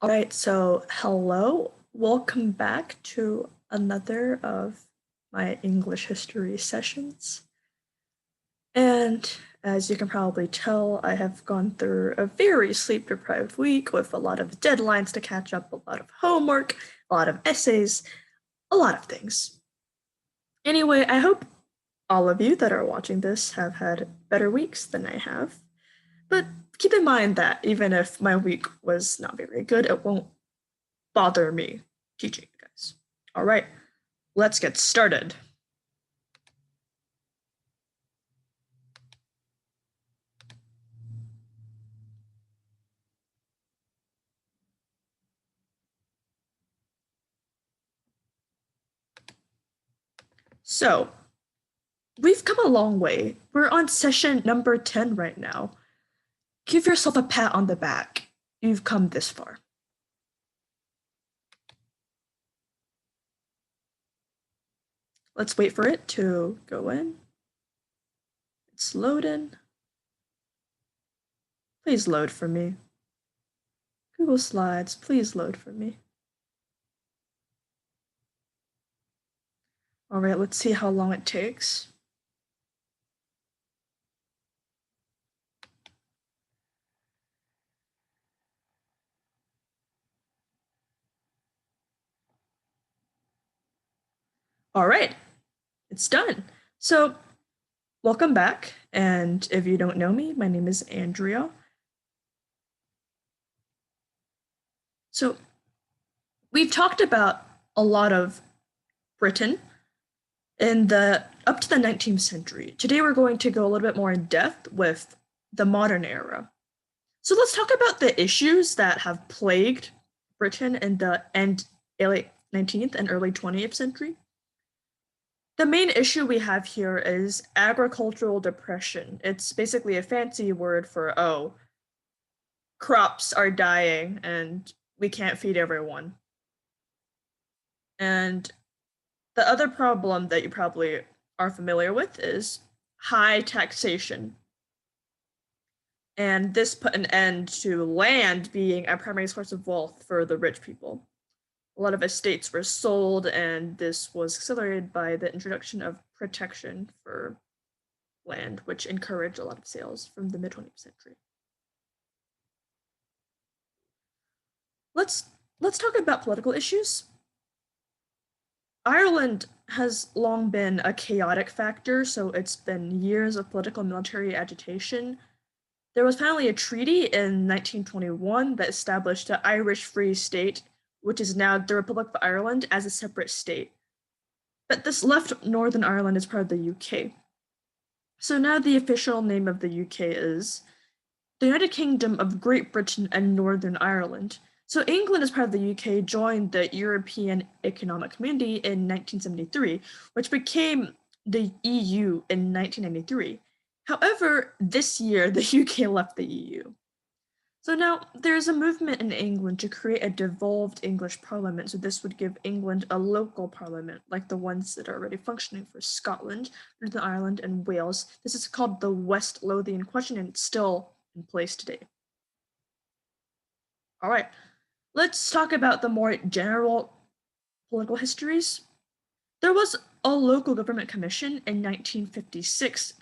All right, so hello, welcome back to another of my English history sessions. And as you can probably tell, I have gone through a very sleep deprived week with a lot of deadlines to catch up, a lot of homework, a lot of essays, a lot of things. Anyway, I hope all of you that are watching this have had better weeks than I have. But keep in mind that even if my week was not very good, it won't bother me teaching you guys. All right, let's get started. So, we've come a long way. We're on session number 10 right now. Give yourself a pat on the back. You've come this far. Let's wait for it to go in. It's loading. Please load for me. Google Slides, please load for me. All right, let's see how long it takes. All right, it's done. So, welcome back. And if you don't know me, my name is Andrea. So, we've talked about a lot of Britain in the up to the 19th century. Today we're going to go a little bit more in depth with the modern era. So let's talk about the issues that have plagued Britain in the end late 19th and early 20th century. The main issue we have here is agricultural depression. It's basically a fancy word for, oh, crops are dying and we can't feed everyone. And the other problem that you probably are familiar with is high taxation. And this put an end to land being a primary source of wealth for the rich people. A lot of estates were sold, and this was accelerated by the introduction of protection for land, which encouraged a lot of sales from the mid 20th century. Let's let's talk about political issues. Ireland has long been a chaotic factor, so it's been years of political and military agitation. There was finally a treaty in 1921 that established the Irish Free State, which is now the Republic of Ireland, as a separate state. But this left Northern Ireland as part of the UK. So now the official name of the UK is the United Kingdom of Great Britain and Northern Ireland. So England, as part of the UK, joined the European Economic Community in 1973, which became the EU in 1993. However, this year the UK left the EU. So now there's a movement in England to create a devolved English parliament. So this would give England a local parliament, like the ones that are already functioning for Scotland, Northern Ireland, and Wales. This is called the West Lothian Question, and it's still in place today. All right, let's talk about the more general political histories. There was a local government commission in 1966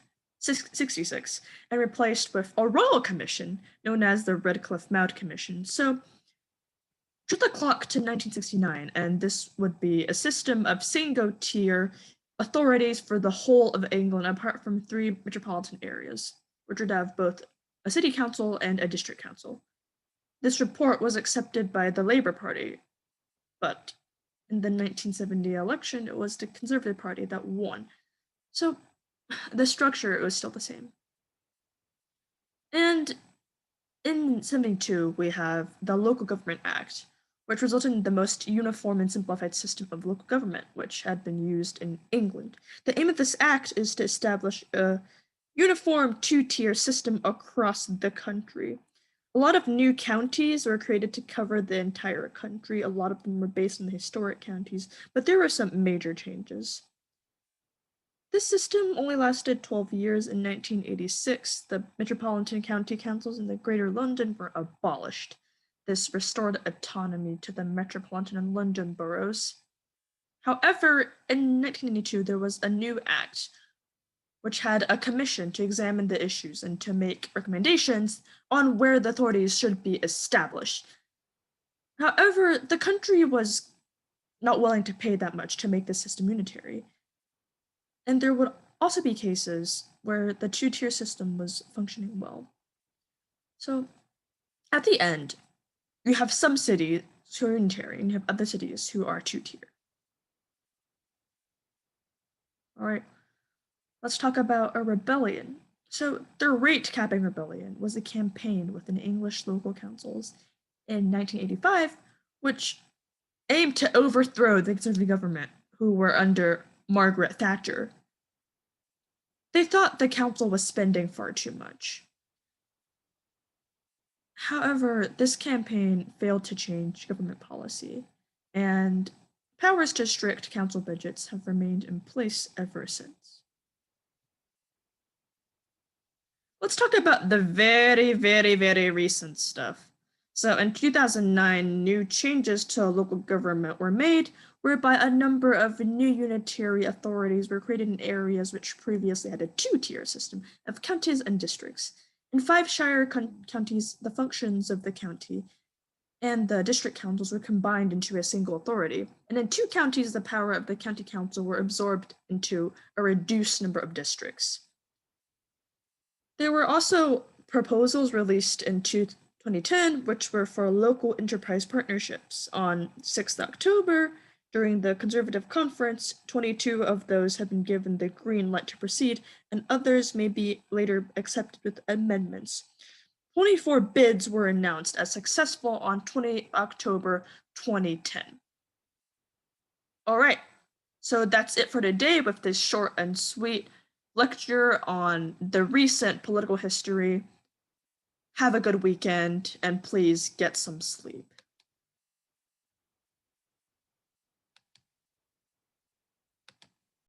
and replaced with a royal commission known as the Redcliffe Moud Commission. So, to the clock to 1969, and this would be a system of single tier authorities for the whole of England, apart from three metropolitan areas, which would have both a city council and a district council. This report was accepted by the Labour Party, but in the 1970 election, it was the Conservative Party that won. So the structure was still the same. And in 72, we have the Local Government Act, which resulted in the most uniform and simplified system of local government, which had been used in England. The aim of this act is to establish a uniform two-tier system across the country. A lot of new counties were created to cover the entire country. A lot of them were based on the historic counties, but there were some major changes. This system only lasted 12 years. In 1986, the Metropolitan County Councils in the Greater London were abolished. this restored autonomy to the Metropolitan and London boroughs. However, in 1992, there was a new act which had a commission to examine the issues and to make recommendations on where the authorities should be established. However, the country was not willing to pay that much to make the system unitary. And there would also be cases where the two-tier system was functioning well. So at the end, you have some cities who are unitary and you have other cities who are two-tier. All right, let's talk about a rebellion. So the rate capping rebellion was a campaign within English local councils in 1985, which aimed to overthrow the Conservative government, who were under Margaret Thatcher. They thought the council was spending far too much. However, this campaign failed to change government policy, and powers to restrict council budgets have remained in place ever since. Let's talk about the very, very, very recent stuff. So in 2009, new changes to local government were made, whereby a number of new unitary authorities were created in areas which previously had a two-tier system of counties and districts. In 5 shire counties, the functions of the county and the district councils were combined into a single authority. And in 2 counties, the power of the county council were absorbed into a reduced number of districts. There were also proposals released in 2010, which were for local enterprise partnerships. On 6th October, during the Conservative Conference, 22 of those have been given the green light to proceed, and others may be later accepted with amendments. 24 bids were announced as successful on 20 October 2010. All right, so that's it for today with this short and sweet lecture on the recent political history. Have a good weekend, and please get some sleep.